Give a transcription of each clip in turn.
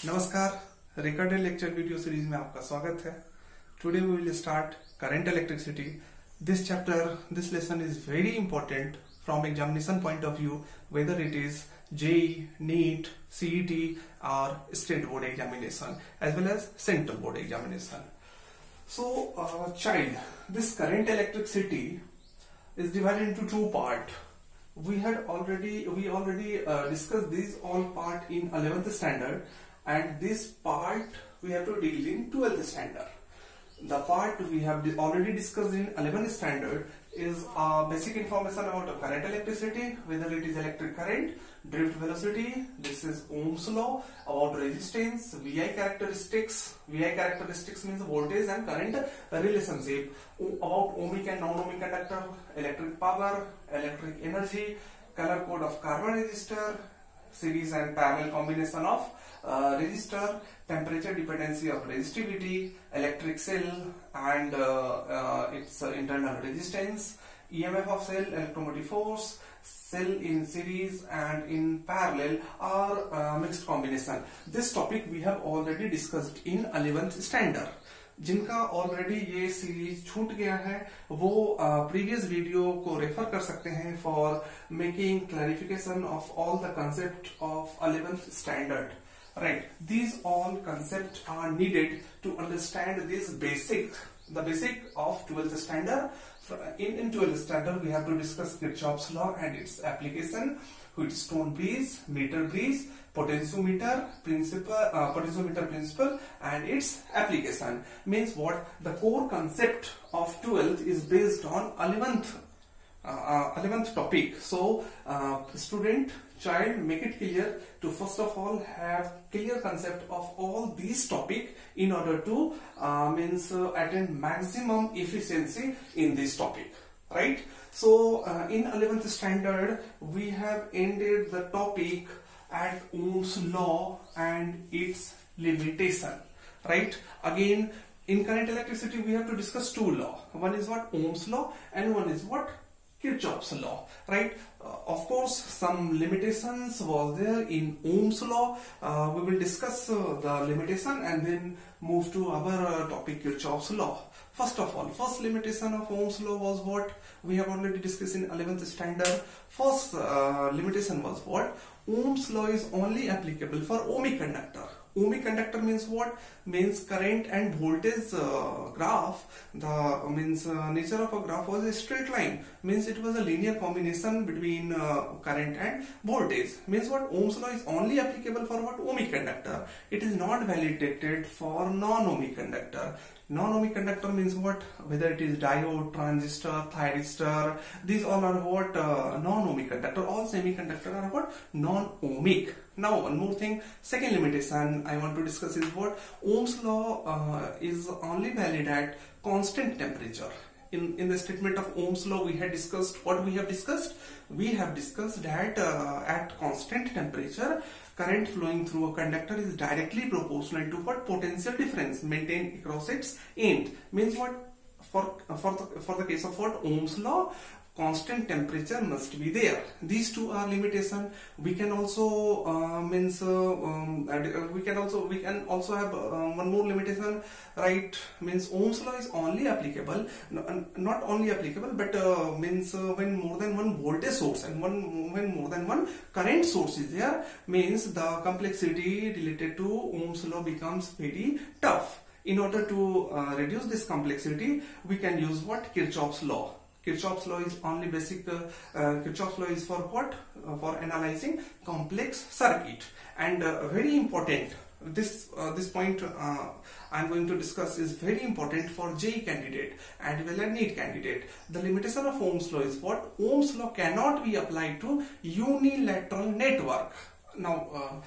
नमस्कार recorded lecture video series में आपका स्वागत है। Today we will start current electricity. This chapter, this lesson is very important from examination point of view, whether it is JEE, NEET, CET or state board examination as well as central board examination. So child, this current electricity is divided into two parts. We already discussed these all part in 11th standard, and this part we have to deal in 12th standard. The part we have already discussed in 11th standard is basic information about current electricity, whether it is electric current, drift velocity, this is Ohm's law, about resistance, VI characteristics. VI characteristics means voltage and current relationship, about ohmic and non-ohmic conductor, electric power, electric energy, color code of carbon resistor, series and parallel combination of resistor, temperature dependency of resistivity, electric cell and its internal resistance, EMF of cell, electromotive force, cell in series and in parallel or mixed combination. This topic we have already discussed in 11th standard. जिनका already ये series छूट गया है वो previous video को refer कर सकते हैं for making clarification of all the concept of 11th standard. Right, these all concepts are needed to understand this the basic of 12th standard. In 12th standard, we have to discuss Kirchhoff's law and its application, Wheatstone bridge, meter bridge, potentiometer principle, and its application. Means what? The core concept of 12th is based on 11th topic. So, student, child, make it clear to first of all have clear concept of all these topic in order to attain maximum efficiency in this topic, right? So in 11th standard we have ended the topic at Ohm's law and its limitation, right? Again, in current electricity we have to discuss two laws. One is what? Ohm's law, and one is what? Kirchhoff's law, right? Of course, some limitations was there in Ohm's law. We will discuss the limitation and then move to our topic, Kirchhoff's law. First of all, first limitation of Ohm's law was what? We have already discussed in 11th standard. First limitation was what? Ohm's law is only applicable for ohmic conductor. Ohmic conductor means what? Means current and voltage graph. The nature of a graph was a straight line. Means it was a linear combination between current and voltage. Means what? Ohm's law is only applicable for what? Ohmic conductor. It is not validated for non-ohmic conductor. Non-ohmic conductor means what? Whether it is diode, transistor, thyristor, these all are what? Non-ohmic conductor. All semiconductor are what? Non-ohmic. Now one more thing, second limitation I want to discuss is what? Ohm's law is only valid at constant temperature. In the statement of Ohm's law we had discussed, what we have discussed? We have discussed that at constant temperature current flowing through a conductor is directly proportional to what? Potential difference maintained across its end. Means what? For the case of what? Ohm's law, constant temperature must be there. These two are limitation. We can also we can also have one more limitation, right? Means Ohm's law is only applicable, not only applicable, but when more than one voltage source and when more than one current source is there, means the complexity related to Ohm's law becomes very tough. In order to reduce this complexity, we can use what? Kirchhoff's law. Kirchhoff's law is only basic. Kirchhoff's law is for what? For analyzing complex circuit. And very important. This point I am going to discuss is very important for JEE candidate and well as NEET candidate. The limitation of Ohm's law is what? Ohm's law cannot be applied to unilateral network. Now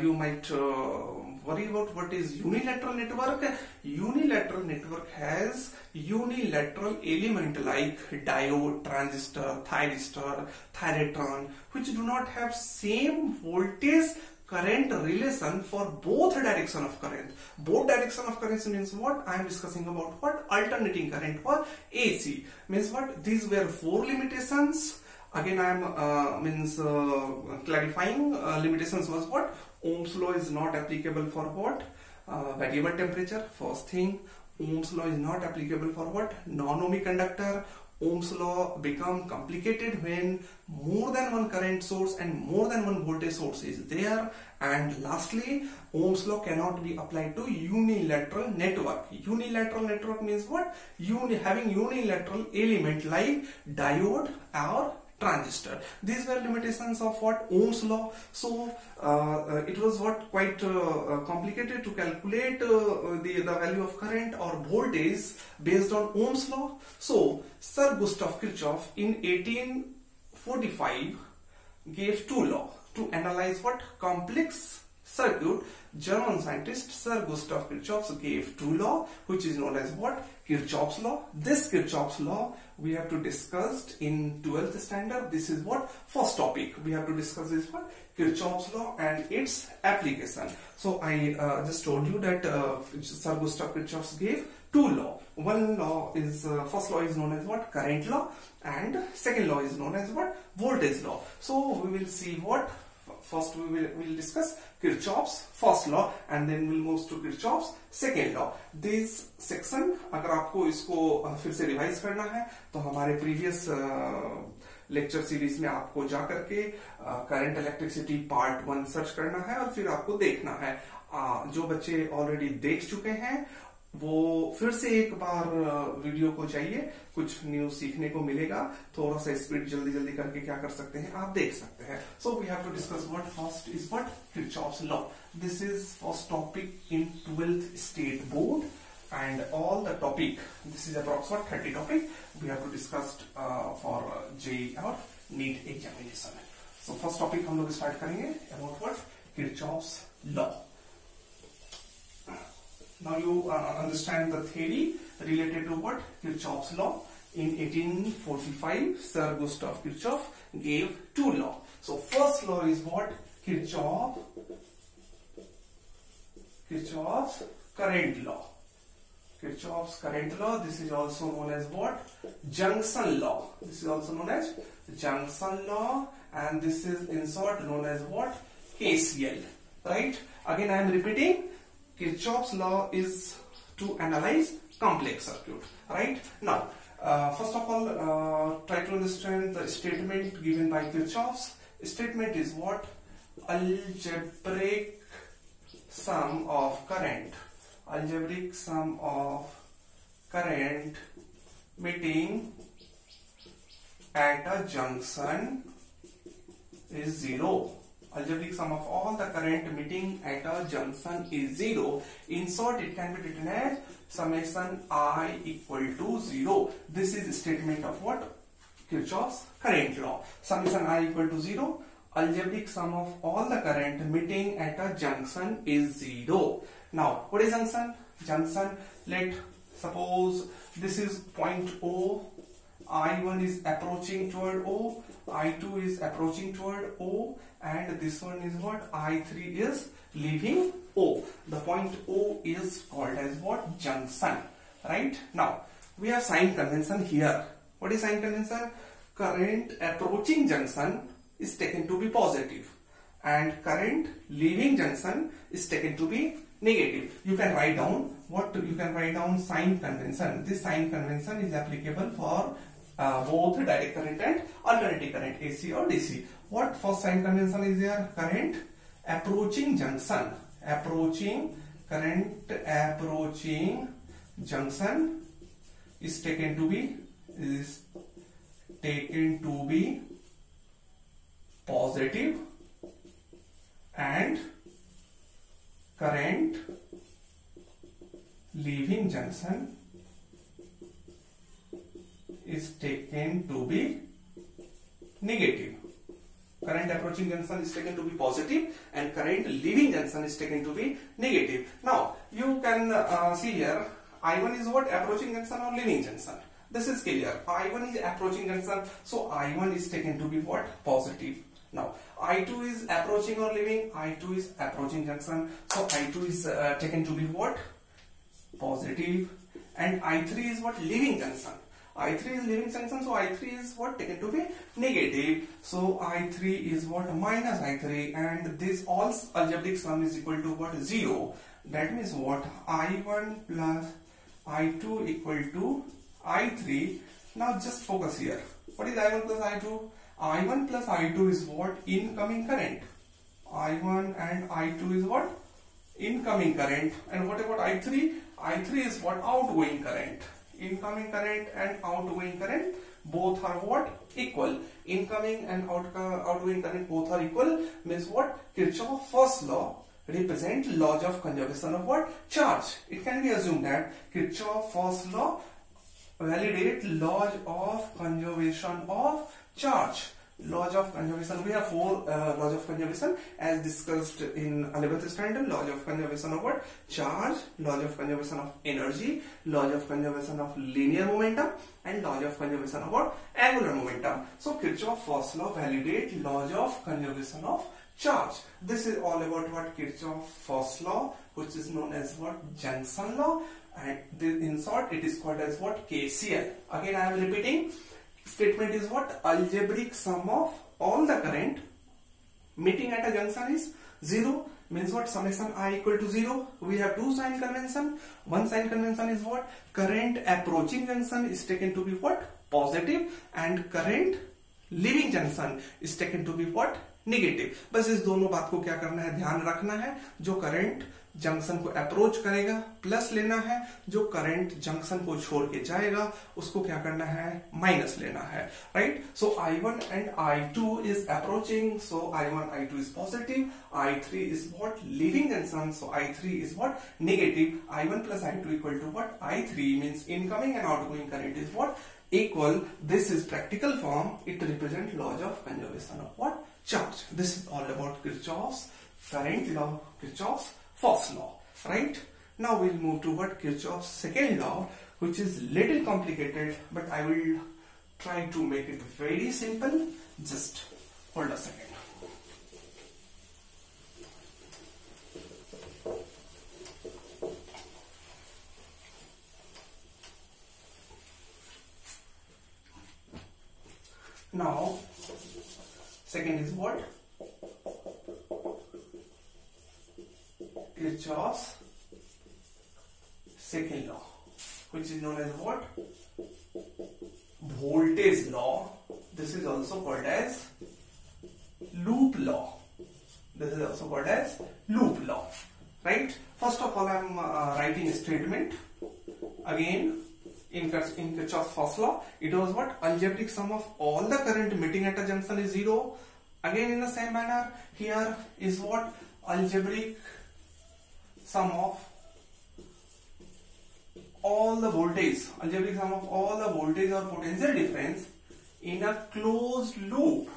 you might worry about what is unilateral network. Unilateral network has unilateral element like diode, transistor, thyristor, thyratron, which do not have same voltage current relation for both direction of current. Both direction of current means what? I am discussing about what? Alternating current for AC. Means what? These were four limitations Again, I am clarifying limitations was what? Ohm's law is not applicable for what? Variable temperature. First thing, Ohm's law is not applicable for what? Non-ohmic conductor. Ohm's law become complicated when more than one current source and more than one voltage source is there. And lastly, Ohm's law cannot be applied to unilateral network. Unilateral network means what? Having unilateral element like diode or transistor. These were limitations of what? Ohm's law. So it was what? Quite complicated to calculate the value of current or voltage based on Ohm's law. So Sir Gustav Kirchhoff in 1845 gave two laws to analyze what? Complex circuit. German scientist Sir Gustav Kirchhoff gave two laws, which is known as what? Kirchhoff's law. This Kirchhoff's law we have to discuss in 12th standard. This is what? First topic. We have to discuss this one, Kirchhoff's law and its application. So I just told you that Sir Gustav Kirchhoff gave two laws. One law is, first law is known as what? Current law, and second law is known as what? Voltage law. So we will see what? First we will discuss Kirchhoff's first law and then we'll move to Kirchhoff's second law. This section अगर आपको इसको फिर से revise करना है तो हमारे previous lecture series में आपको जा करके करंट इलेक्ट्रिसिटी पार्ट 1 सर्च करना है और फिर आपको देखना है। जो बच्चे ऑलरेडी देख चुके हैं वो फिर से एक बार वीडियो को चाहिए, कुछ न्यू सीखने को मिलेगा। थोड़ा सा स्पीड जल्दी जल्दी करके क्या कर सकते हैं आप देख सकते हैं। So we have to discuss what first is what? Kirchhoff's law. This is first topic in 12th state board and all the topic, this is approximately 30 topic we have to discuss for JEE or NEET examination. So first topic हम लोग start करेंगे about what? Kirchhoff's law. Now you understand the theory related to what? Kirchhoff's law. In 1845, Sir Gustav Kirchhoff gave two laws. So first law is what? Kirchhoff's current law. Kirchhoff's current law. This is also known as what? Junction law. This is also known as junction law, and this is in short known as what? KCL. Right? Again, I am repeating. Kirchhoff's law is to analyze complex circuit. Right? Now, first of all, try to understand the statement given by Kirchhoff's. Statement is what? Algebraic sum of current. Algebraic sum of current meeting at a junction is 0. Algebraic sum of all the current meeting at a junction is 0. In short, it can be written as summation I equal to 0. This is a statement of what? Kirchhoff's current law. Summation I equal to 0. Algebraic sum of all the current meeting at a junction is 0. Now, what is junction? Junction, let suppose this is point O. I1 is approaching toward O. I2 is approaching toward O, and this one is what? I3 is leaving O. The point O is called as what? Junction. Right? Now, we have sign convention here. What is sign convention? Current approaching junction is taken to be positive and current leaving junction is taken to be negative. You can write down what? You can write down sign convention. This sign convention is applicable for both direct current and alternating current, AC or DC. What first sign convention is there? Current approaching junction. Current approaching junction is taken to be positive, and current leaving junction is taken to be negative. Current approaching junction is taken to be positive and current leaving junction is taken to be negative. Now you can see here I1 is what? Approaching junction or leaving junction. This is clear. I1 is approaching junction, so I1 is taken to be what? Positive. Now I2 is approaching or leaving? I2 is approaching junction, so I2 is taken to be what? Positive. And I3 is what? Leaving junction. I3 is leaving junction, so I3 is what taken to be negative. So I3 is what minus I3, and this all algebraic sum is equal to what 0. That means what I1 plus I2 equal to I3. Now just focus here. What is I1 plus I2? I1 plus I2 is what incoming current. I1 and I2 is what incoming current. And what about I3? I3 is what outgoing current. Incoming current and outgoing current both are what equal. Incoming and outgoing current both are equal means what Kirchhoff's first law represent laws of conservation of what charge. It can be assumed that Kirchhoff's first law validate laws of conservation of charge. Laws of conservation, we have 4 laws of conservation as discussed in 11th standard. Laws of conservation of what charge, laws of conservation of energy, laws of conservation of linear momentum, and laws of conservation of what angular momentum. So Kirchhoff's first law validate laws of conservation of charge. This is all about what Kirchhoff's first law, which is known as what junction law, and in short it is called as what KCL. Again I am repeating. Statement is what algebraic sum of all the current meeting at a junction is 0, means what summation I equal to 0. We have 2 sign convention. One sign convention is what current approaching junction is taken to be what positive, and current leaving junction is taken to be what negative. बस इस दोनों बात को क्या करना है, ध्यान रखना है. जो करंट जंक्शन को अप्रोच करेगा प्लस लेना है, जो करंट जंक्शन को छोड़ के जाएगा उसको क्या करना है, माइनस लेना है. Right. So I1 and I2 is approaching, so I1 I2 is positive, I3 is what leaving junction, so I3 is what negative. I1 plus I2 equal to what I3 means incoming and outgoing current is what equal. This is practical form. It represents laws of conservation of what charge. This is all about Kirchhoff's current law, Kirchhoff's first law. Right. Now we'll move to what Kirchhoff's second law, which is little complicated, but I will try to make it very simple. Just hold a second. Now, second is what? Kirchhoff's second law, which is known as what? Voltage law. This is also called as loop law. This is also called as loop law. Right? First of all, I am writing a statement. Again, in Kirchhoff's first law, it was what? Algebraic sum of all the current meeting at a junction is 0. Again, in the same manner, here is what? Algebraic sum of all the voltage. Algebraic sum of all the voltage or potential difference in a closed loop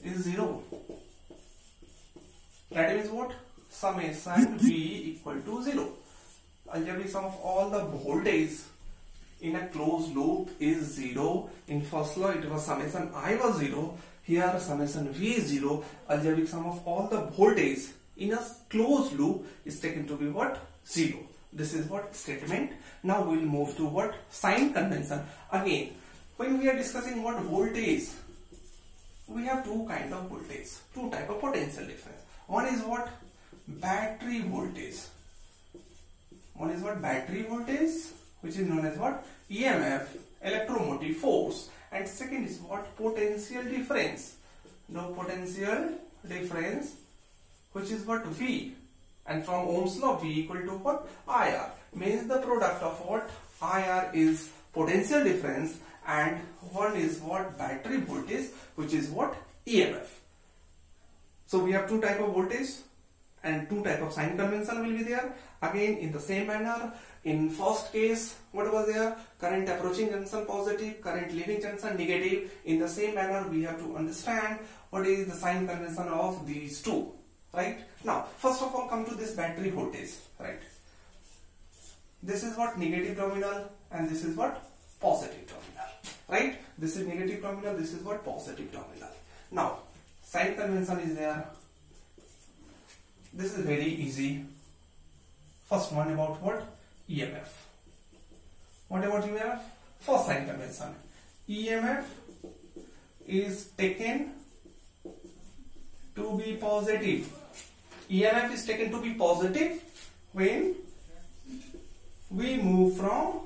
is 0. That means what? Summation V equal to 0. Algebraic sum of all the voltage in a closed loop is 0. In first law it was summation I was 0. Here summation V is 0. Algebraic sum of all the voltage in a closed loop is taken to be what? 0. This is what statement. Now we will move to what? Sign convention. Again, when we are discussing what voltage, we have two kind of voltage, two type of potential difference. One is what? Battery voltage. One is what? Battery voltage, which is known as what? EMF, electromotive force. And second is what? Potential difference. No, potential difference, which is what? V. And from Ohm's law, V equal to what? IR. Means the product of what? IR is potential difference, and one is what? Battery voltage, which is what? EMF. So we have two type of voltage and two type of sign convention will be there. Again, in the same manner, in first case, what was there? Current approaching junction positive, current leaving junction negative. In the same manner, we have to understand what is the sign convention of these two. Right? Now, first of all, come to this battery voltage. Right? This is what? Negative terminal, and this is what? Positive terminal. Right? This is negative terminal, this is what? Positive terminal. Now, sign convention is there. This is very easy. First one about what? EMF. What about EMF? First sign convention. EMF is taken to be positive. EMF is taken to be positive when we move from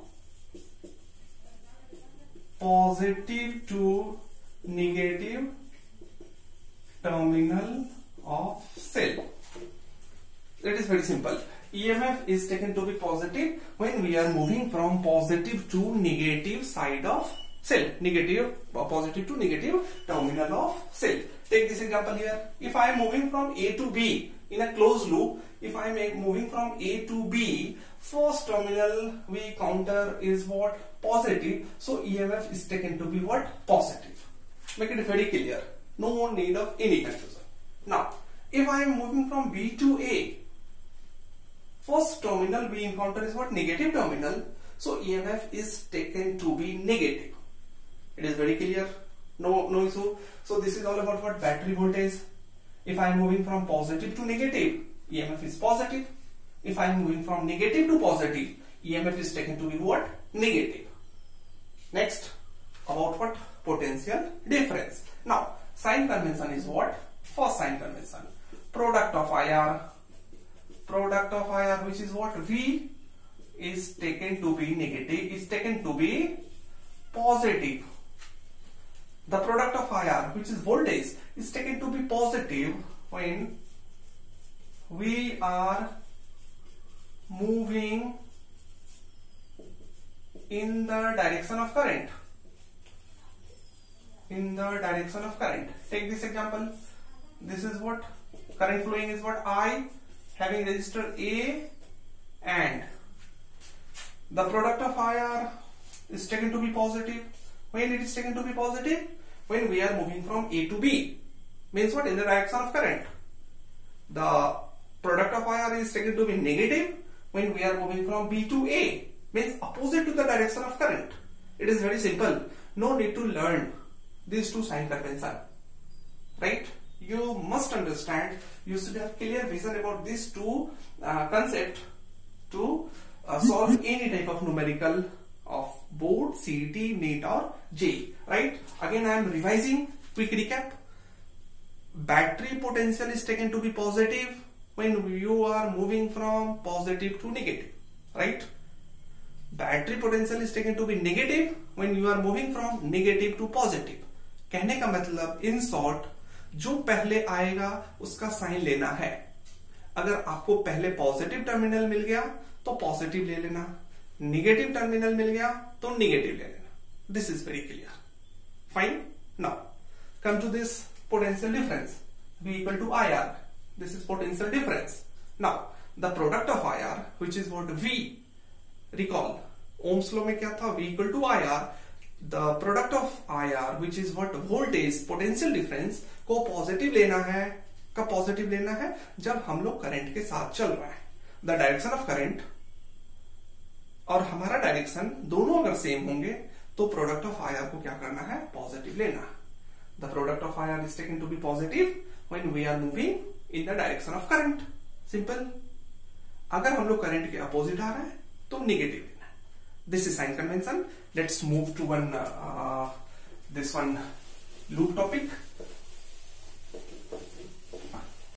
positive to negative terminal of cell. It is very simple. EMF is taken to be positive when we are moving from positive to negative side of cell. Positive to negative terminal of cell. Take this example here. If I am moving from A to B in a closed loop, if I am moving from A to B, first terminal we counter is what? Positive. So EMF is taken to be what? Positive. Make it very clear. No more need of any confusion. Now, if I am moving from B to A, first terminal we encounter is what? Negative terminal. So EMF is taken to be negative. It is very clear. No issue. So this is all about what? Battery voltage. If I am moving from positive to negative, EMF is positive. If I am moving from negative to positive, EMF is taken to be what? Negative. Next, about what? Potential difference. Now, sign convention is what? First sign convention. Product of IR. Product of IR, which is what? V is taken to be negative, is taken to be positive. The product of IR, which is voltage, is taken to be positive when we are moving in the direction of current. In the direction of current. Take this example. This is what? Current flowing is what? I, having resistor A, and the product of IR is taken to be positive. When it is taken to be positive? When we are moving from A to B. Means what? In the direction of current. The product of IR is taken to be negative when we are moving from B to A. Means opposite to the direction of current. It is very simple. No need to learn these two sign convention. Right? You must understand. You should have clear vision about these two concepts to solve any type of numerical of board, CET, NEET or JEE. Right? Again I am revising. Quick recap. Battery potential is taken to be positive when you are moving from positive to negative. Right? Battery potential is taken to be negative when you are moving from negative to positive. कहने का मतलब in short जो पहले आएगा उसका sign लेना है. अगर आपको पहले पॉजिटिव टर्मिनल मिल गया तो पॉजिटिव ले लेना, नेगेटिव टर्मिनल मिल गया तो नेगेटिव ले लेना. This is very clear. Fine. Now come to this potential difference. V equal to IR. This is potential difference. Now the product of IR, which is what? V. Recall Ohm's law में क्या था? V equal to IR. The product of IR, which is what? Voltage, potential difference को positive लेना है. कब positive लेना है? जब हम लोग करंट के साथ चल रहे हैं. द डायरेक्शन ऑफ करंट और हमारा डायरेक्शन दोनों अगर सेम होंगे तो प्रोडक्ट ऑफ IR को क्या करना है? पॉजिटिव लेना. The product of IR is taken to be positive when we are moving in the direction of current. Simple. अगर हम लोग करंट के अपोजिट आ रहे हैं तो नेगेटिव लेना है. This is sign convention. Let's move to this one loop topic.